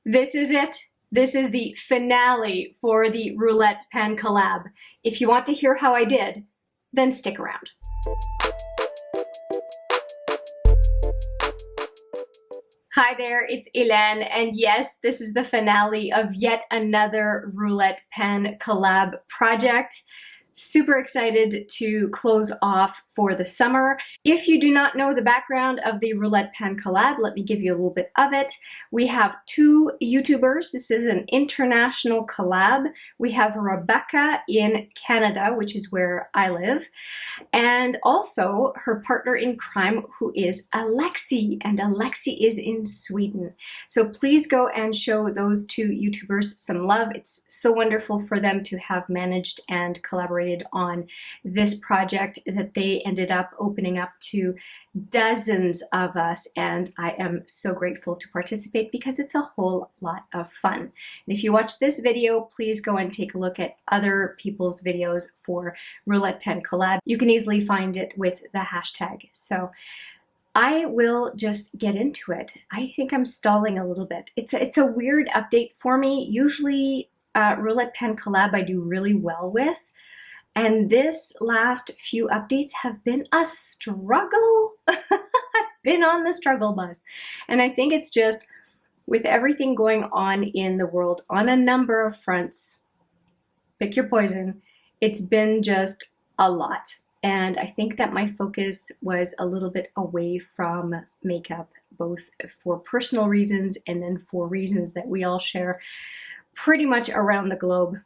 This is it. This is the finale for the Roulette Pen collab. If you want to hear how I did, then stick around. Hi there, it's Hélène, and yes, this is the finale of yet another Roulette Pen collab project. Super excited to close off for the summer. If you do not know the background of the Roulette Pen collab, let me give you a little bit of it. We have two YouTubers. This is an international collab. We have Rebecca in Canada, which is where I live, and also her partner in crime, who is Alexi, and Alexi is in Sweden. So please go and show those two YouTubers some love. It's so wonderful for them to have managed and collaborated on this project that they ended up opening up to dozens of us, and I am so grateful to participate because it's a whole lot of fun. And if you watch this video, please go and take a look at other people's videos for Roulette Pen collab. You can easily find it with the hashtag. So I will just get into it. I think I'm stalling a little bit. It's a weird update for me. Usually Roulette Pen collab I do really well with. And this last few updates have been a struggle. I've been on the struggle bus. And I think it's just with everything going on in the world on a number of fronts, pick your poison, it's been just a lot. And I think that my focus was a little bit away from makeup, both for personal reasons and then for reasons that we all share pretty much around the globe.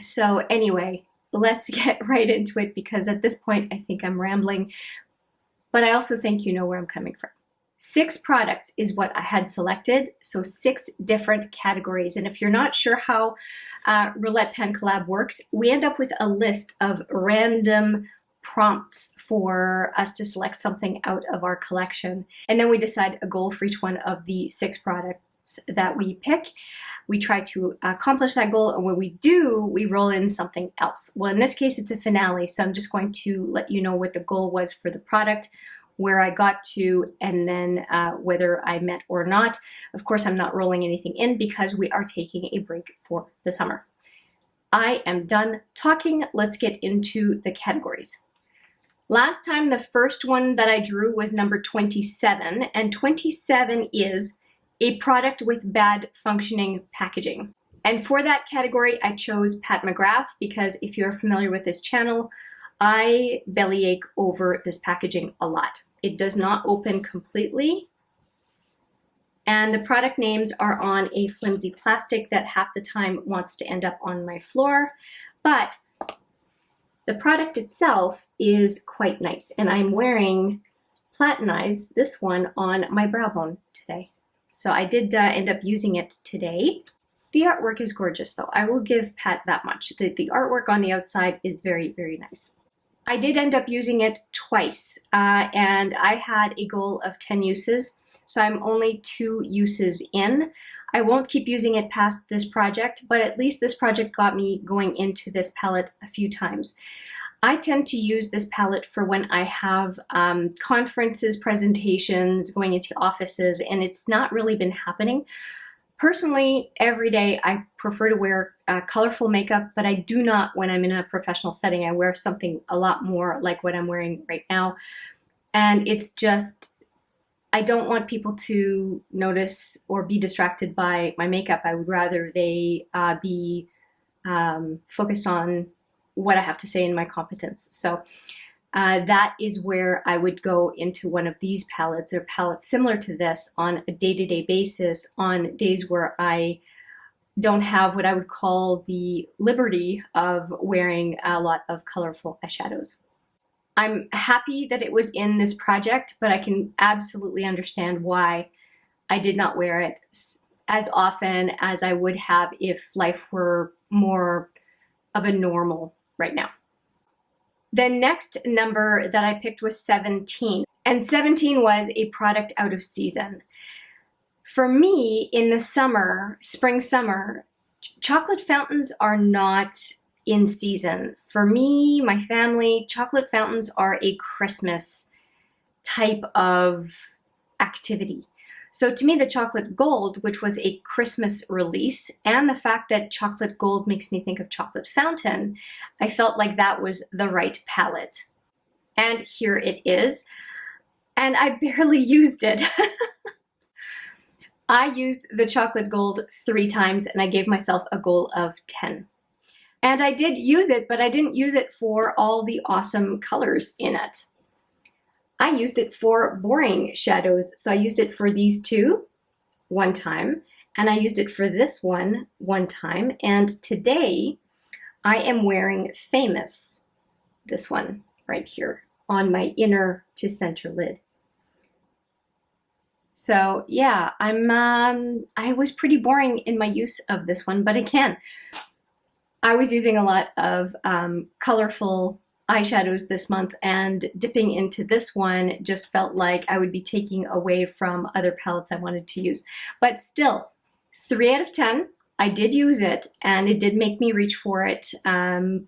So anyway, let's get right into it, because at this point I think I'm rambling, but I also think you know where I'm coming from. 6 products is what I had selected, so 6 different categories. And if you're not sure how Roulette Pen collab works, we end up with a list of random prompts for us to select something out of our collection. And then we decide a goal for each one of the 6 products that we pick. We try to accomplish that goal, and when we do, we roll in something else. Well, in this case, it's a finale, so I'm just going to let you know what the goal was for the product, where I got to, and then whether I met or not. Of course, I'm not rolling anything in because we are taking a break for the summer. I am done talking. Let's get into the categories. Last time, the first one that I drew was number 27, and 27 is a product with bad functioning packaging. And for that category, I chose Pat McGrath because if you're familiar with this channel, I bellyache over this packaging a lot. It does not open completely, and the product names are on a flimsy plastic that half the time wants to end up on my floor, but the product itself is quite nice, and I'm wearing Platinize, this one, on my brow bone today. So I did end up using it today. The artwork is gorgeous though. I will give Pat that much. The artwork on the outside is very, very nice. I did end up using it twice, and I had a goal of 10 uses, so I'm only 2 uses in. I won't keep using it past this project, but at least this project got me going into this palette a few times. I tend to use this palette for when I have conferences, presentations, going into offices, and it's not really been happening. Personally, every day I prefer to wear colorful makeup, but I do not when I'm in a professional setting. I wear something a lot more like what I'm wearing right now. And it's just, I don't want people to notice or be distracted by my makeup. I would rather they be focused on what I have to say in my competence. So that is where I would go into one of these palettes or palettes similar to this on a day-to-day basis on days where I don't have what I would call the liberty of wearing a lot of colorful eyeshadows. I'm happy that it was in this project, but I can absolutely understand why I did not wear it as often as I would have if life were more of a normal right now. The next number that I picked was 17, and 17 was a product out of season. For me, in the summer, spring, summer, chocolate fountains are not in season. For me, my family, chocolate fountains are a Christmas type of activity. So to me, the chocolate gold, which was a Christmas release, and the fact that chocolate gold makes me think of chocolate fountain, I felt like that was the right palette. And here it is. And I barely used it. I used the chocolate gold 3 times and I gave myself a goal of 10. And I did use it, but I didn't use it for all the awesome colors in it. I used it for boring shadows. So I used it for these two 1 time, and I used it for this one 1 time. And today I am wearing Famous, this one right here, on my inner to center lid. So yeah, I was pretty boring in my use of this one, but again, I was using a lot of colorful eyeshadows this month, and dipping into this one just felt like I would be taking away from other palettes I wanted to use. But still, 3 out of 10, I did use it and it did make me reach for it. And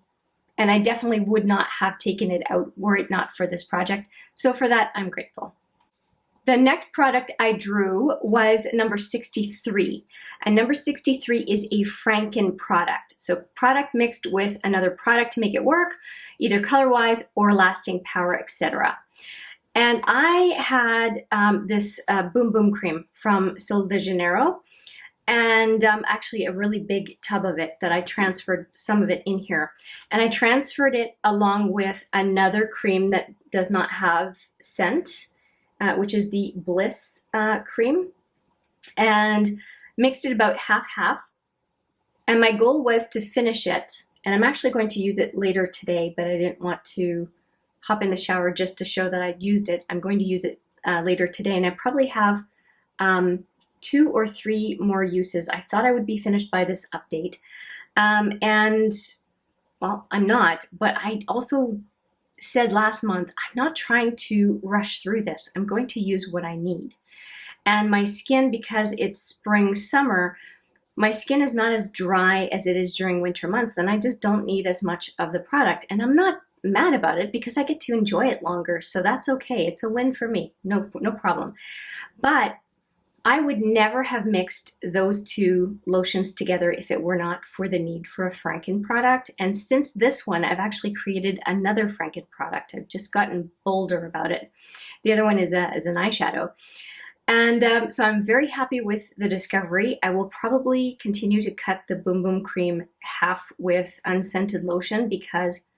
I definitely would not have taken it out were it not for this project. So for that, I'm grateful. The next product I drew was number 63. And number 63 is a Franken product. So product mixed with another product to make it work, either color-wise or lasting power, etc. And I had this Boom Boom cream from Sol de Janeiro, and actually a really big tub of it that I transferred some of it in here. And I transferred it along with another cream that does not have scent, which is the Bliss cream, and mixed it about half-half. And my goal was to finish it, and I'm actually going to use it later today, but I didn't want to hop in the shower just to show that I'd used it. I'm going to use it later today, and I probably have 2 or 3 more uses. I thought I would be finished by this update, and well, I'm not, but I also said last month, I'm not trying to rush through this. I'm going to use what I need. And my skin, because it's spring, summer, my skin is not as dry as it is during winter months, and I just don't need as much of the product. And I'm not mad about it because I get to enjoy it longer, so that's okay. It's a win for me, no problem. But I would never have mixed those 2 lotions together if it were not for the need for a Franken product. And since this one, I've actually created another Franken product. I've just gotten bolder about it. The other one is an eyeshadow. And so I'm very happy with the discovery. I will probably continue to cut the Boom Boom cream half with unscented lotion because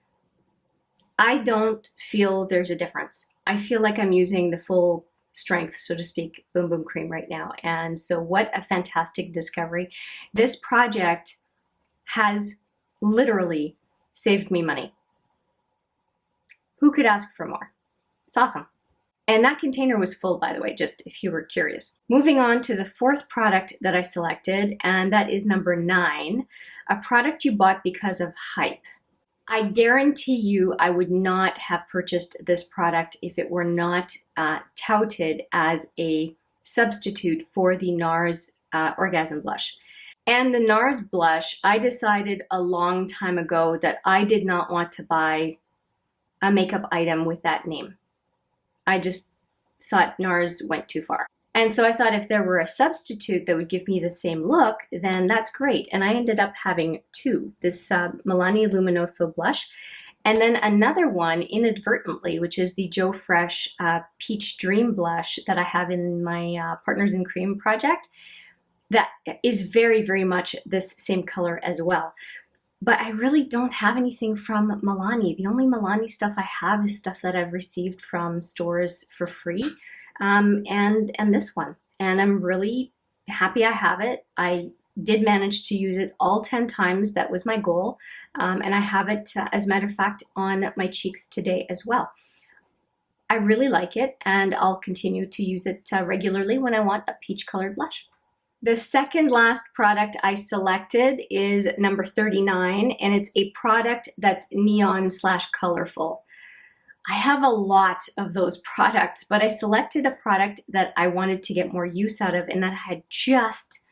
I don't feel there's a difference. I feel like I'm using the full strength, so to speak, Boom Boom cream right now. And so what a fantastic discovery. This project has literally saved me money. Who could ask for more? It's awesome. And that container was full, by the way, just if you were curious. Moving on to the 4th product that I selected, and that is number 9, a product you bought because of hype. I guarantee you I would not have purchased this product if it were not touted as a substitute for the NARS Orgasm Blush. And the NARS blush, I decided a long time ago that I did not want to buy a makeup item with that name. I just thought NARS went too far. And so I thought if there were a substitute that would give me the same look, then that's great. And I ended up having 2, this Milani Luminoso Blush, and then another one inadvertently, which is the Joe Fresh Peach Dream Blush that I have in my Partners in Cream project. That is very, very much this same color as well. But I really don't have anything from Milani. The only Milani stuff I have is stuff that I've received from stores for free. And this one, and I'm really happy I have it. I did manage to use it all 10 times. That was my goal. And I have it, as a matter of fact, on my cheeks today as well. I really like it, and I'll continue to use it regularly when I want a peach colored blush. The second last product I selected is number 39, and it's a product that's neon/colorful. I have a lot of those products, but I selected a product that I wanted to get more use out of and that I had just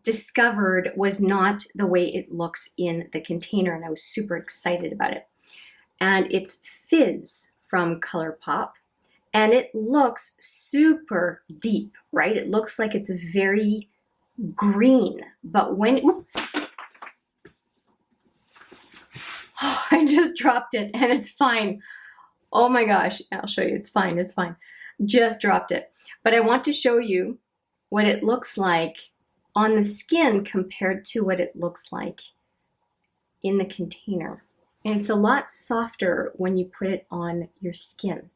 discovered was not the way it looks in the container, and I was super excited about it. And it's Fizz from Colourpop, and it looks super deep, right? It looks like it's very green, but when, oh, I just dropped it and it's fine. Oh my gosh, I'll show you, it's fine, it's fine. Just dropped it. But I want to show you what it looks like on the skin compared to what it looks like in the container. And it's a lot softer when you put it on your skin.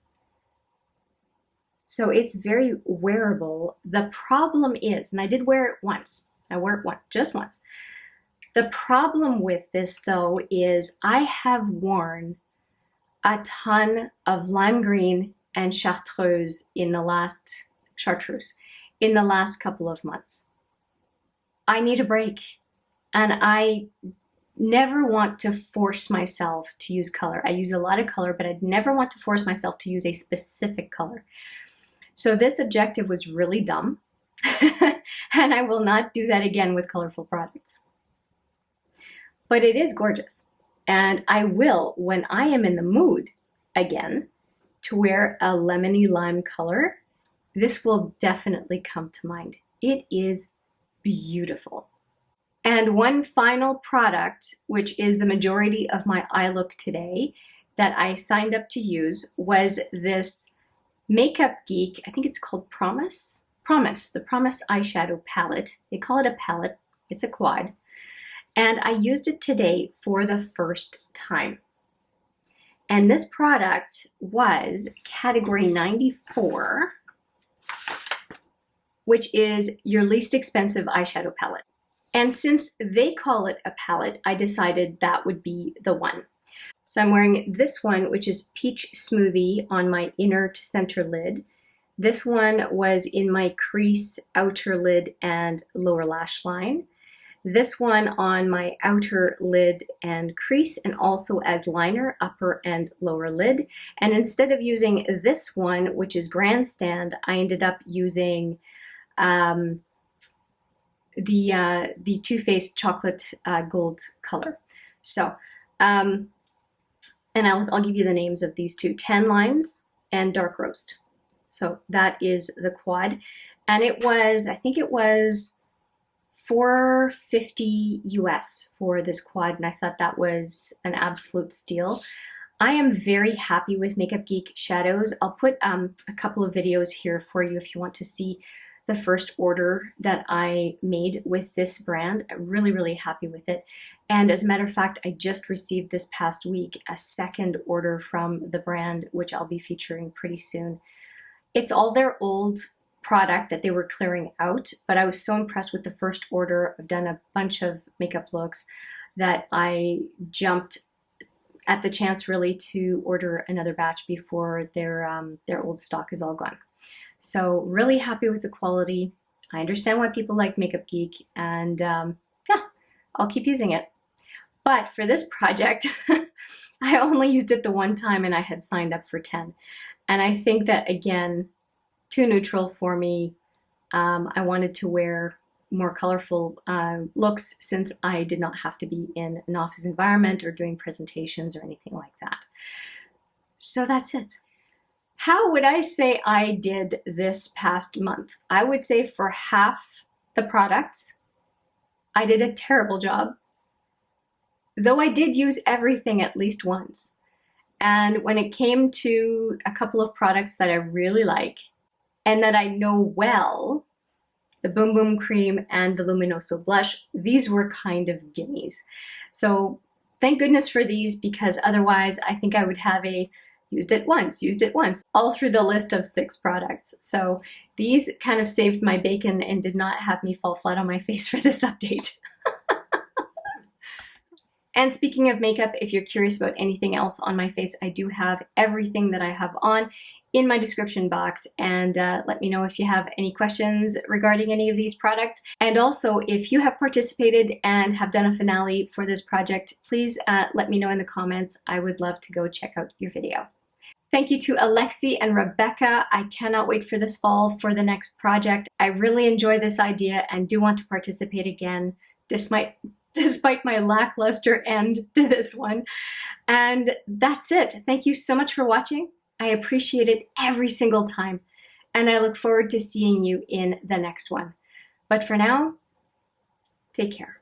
So it's very wearable. The problem is, and I did wear it once. I wore it once, just once. The problem with this though is I have worn a ton of lime green and chartreuse in the last couple of months. I need a break, and I never want to force myself to use color. I use a lot of color, but I'd never want to force myself to use a specific color. So this objective was really dumb, and I will not do that again with colorful products. But it is gorgeous, and I will, when I am in the mood again to wear a lemony lime color, this will definitely come to mind. It is beautiful. And one final product, which is the majority of my eye look today, that I signed up to use was this Makeup Geek, I think it's called Promise, the Promise eyeshadow palette. They call it a palette, it's a quad. And I used it today for the first time. And this product was category 94, which is your least expensive eyeshadow palette. And since they call it a palette, I decided that would be the one. So I'm wearing this one, which is Peach Smoothie on my inner to center lid. This one was in my crease, outer lid, and lower lash line. This one on my outer lid and crease, and also as liner, upper and lower lid. And instead of using this one, which is Grandstand, I ended up using the Too Faced chocolate gold color. So, and I'll give you the names of these two: Tan Limes and Dark Roast. So that is the quad. And it was, I think it was $450 US for this quad, and I thought that was an absolute steal. I am very happy with Makeup Geek shadows. I'll put a couple of videos here for you if you want to see the first order that I made with this brand. I'm really, really happy with it. And as a matter of fact, I just received this past week a second order from the brand, which I'll be featuring pretty soon. It's all their old product that they were clearing out, but I was so impressed with the first order. I've done a bunch of makeup looks that I jumped at the chance really to order another batch before their old stock is all gone. So really happy with the quality. I understand why people like Makeup Geek, and yeah, I'll keep using it. But for this project, I only used it the one time and I had signed up for 10. And I think that, again, too neutral for me. I wanted to wear more colorful looks since I did not have to be in an office environment or doing presentations or anything like that. So that's it. How would I say I did this past month? I would say for half the products, I did a terrible job, though I did use everything at least once. And when it came to a couple of products that I really like and that I know well, the Boom Boom Cream and the Luminoso Blush, these were kind of gimmies. So thank goodness for these, because otherwise I think I would have a used it once, all through the list of 6 products. So these kind of saved my bacon and did not have me fall flat on my face for this update. And speaking of makeup, if you're curious about anything else on my face, I do have everything that I have on in my description box, and let me know if you have any questions regarding any of these products. And also, if you have participated and have done a finale for this project, please let me know in the comments. I would love to go check out your video. Thank you to Alexi and Rebecca. I cannot wait for this fall for the next project. I really enjoy this idea and do want to participate again, despite my lackluster end to this one. And that's it. Thank you so much for watching. I appreciate it every single time. and I look forward to seeing you in the next one. But for now, take care.